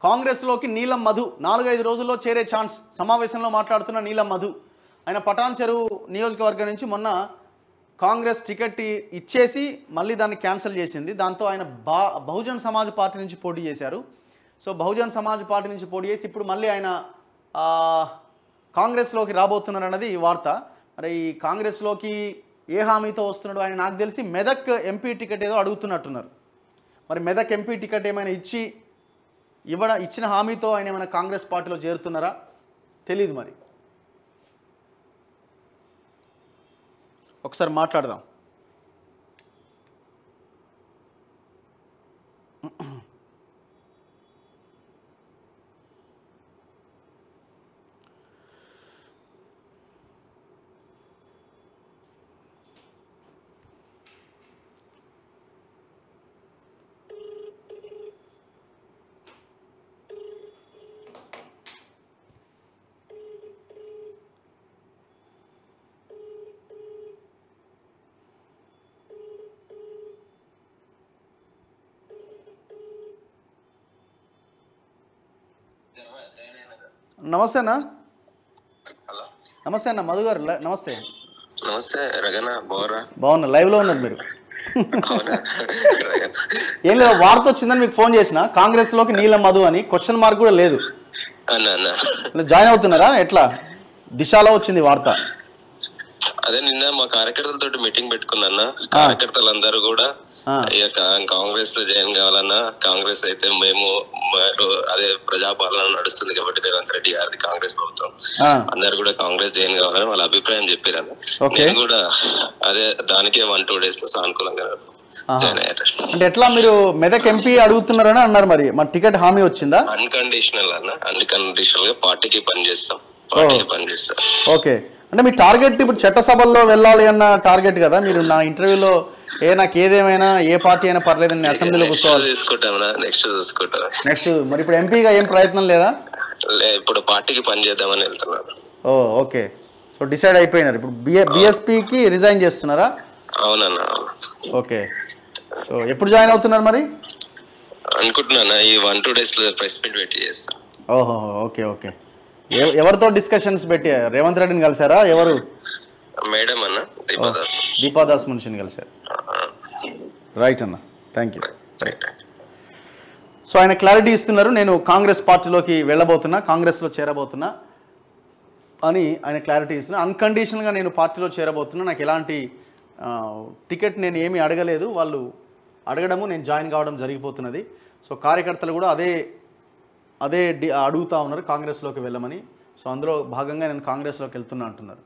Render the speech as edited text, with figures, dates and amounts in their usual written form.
కాంగ్రెస్లోకి నీలం మధు 4-5 రోజుల్లో చేరే ఛాన్స్. సమావేశంలో మాట్లాడుతున్న నీలం మధు. ఆయన పటాన్ చెరువు నియోజకవర్గం నుంచి మొన్న కాంగ్రెస్ టికెట్ ఇచ్చేసి మళ్ళీ దాన్ని క్యాన్సిల్ చేసింది. దాంతో ఆయన బహుజన్ సమాజ్ పార్టీ నుంచి పోటీ చేశారు. సో బహుజన్ సమాజ్ పార్టీ నుంచి పోటీ చేసి ఇప్పుడు మళ్ళీ ఆయన కాంగ్రెస్లోకి రాబోతున్నారు అన్నది ఈ వార్త. మరి ఈ కాంగ్రెస్లోకి ఏ హామీతో వస్తున్నాడు ఆయన? నాకు తెలిసి మెదక్ ఎంపీ టికెట్ ఏదో అడుగుతున్నట్టున్నారు. మరి మెదక్ ఎంపీ టికెట్ ఏమైనా ఇచ్చిన హామీతో ఆయన ఏమైనా కాంగ్రెస్ పార్టీలో చేరుతున్నారా తెలీదు. మరి ఒకసారి మాట్లాడదాం. నమస్తే అన్న. నమస్తే అన్న మధు గారు. నమస్తే. నమస్తే రగనా. బాగున్నా. లైవ్లో ఉన్నారు మీరు. ఏం లేదు, వార్త వచ్చిందని మీకు ఫోన్ చేసిన. కాంగ్రెస్లోకి నీలం మధు అని క్వశ్చన్ మార్క్ కూడా లేదు. జాయిన్ అవుతున్నారా ఎట్లా? దిశలో వచ్చింది వార్త. అదే నిన్న మా కార్యకర్తలతో మీటింగ్ పెట్టుకున్నా. కార్యకర్తలందరూ కూడా కాంగ్రెస్ లో జాయిన్ కావాలన్నా, కాంగ్రెస్ అయితే మేము అదే ప్రజాపాలన నడుస్తుంది కాబట్టి రేవంత్ రెడ్డి గారిది కాంగ్రెస్ ప్రభుత్వం, అందరు కూడా కాంగ్రెస్ జాయిన్ కావాలని వాళ్ళ అభిప్రాయం చెప్పారు. నేను కూడా అదే దానికే 1-2 days లో సానుకూలంగా జాయిన్ అయ్యారు. అంటే ఎట్లా మీరు మెదక్ ఎంపీ అడుగుతున్నారని అన్నారు. మరి మన టికెట్ హామీ వచ్చిందా? అన్కండిషనల్ అన్కండిషనల్ గా పార్టీకి పనిచేస్తాం. ఓకే. అంటే మీ టార్గెట్ ఇప్పుడు చట్టసభల్లో వెళ్ళాలి అన్న టార్గెట్ కదా. మీరు నా ఇంటర్వ్యూలో నాకు ఏదేమైనా ఏ పార్టీ అయినా పర్లేదని అసెంబ్లీలో కూర్చోవాలి. నెక్స్ట్ మరి ఇప్పుడు ఎంపీగా ఏం ప్రయత్నం లేదా? ఇప్పుడు పార్టీకి పని చేద్దామని వెళ్తున్నాను. ఓకే. సో డిసైడ్ అయిపోయినారు. ఇప్పుడు బిఎస్పీకి రిజైన్ చేస్తున్నారా? అవునన్నా. ఓకే. సో ఎప్పుడు జాయిన్ అవుతున్నారు మరి? అనుకుంటున్నా ఈ 1-2 days లో ప్రెస్ మీట్ పెట్టి చేస్తా. ఓహో. ఓకే. ఓకే. ఎవరితో డిస్కషన్స్ పెట్టి? రేవంత్ రెడ్డిని కలిసారా? ఎవరు? మేడం అన్న దీపాదాస్ మున్షిని కలిసారు. రైట్ అన్న, థ్యాంక్ యూ. సో ఆయన క్లారిటీ ఇస్తున్నారు, నేను కాంగ్రెస్ పార్టీలోకి వెళ్ళబోతున్నా, కాంగ్రెస్లో చేరబోతున్నా అని ఆయన క్లారిటీ ఇస్తున్నా. అన్కండిషనల్గా నేను పార్టీలో చేరబోతున్నా, నాకు ఎలాంటి టికెట్ నేను ఏమీ అడగలేదు, వాళ్ళు అడగడము నేను జాయిన్ కావడం జరిగిపోతున్నది. సో కార్యకర్తలు కూడా అదే అడుగుతూ ఉన్నారు కాంగ్రెస్లోకి వెళ్ళమని. సో అందులో భాగంగా నేను కాంగ్రెస్లోకి వెళ్తున్నా అంటున్నారు.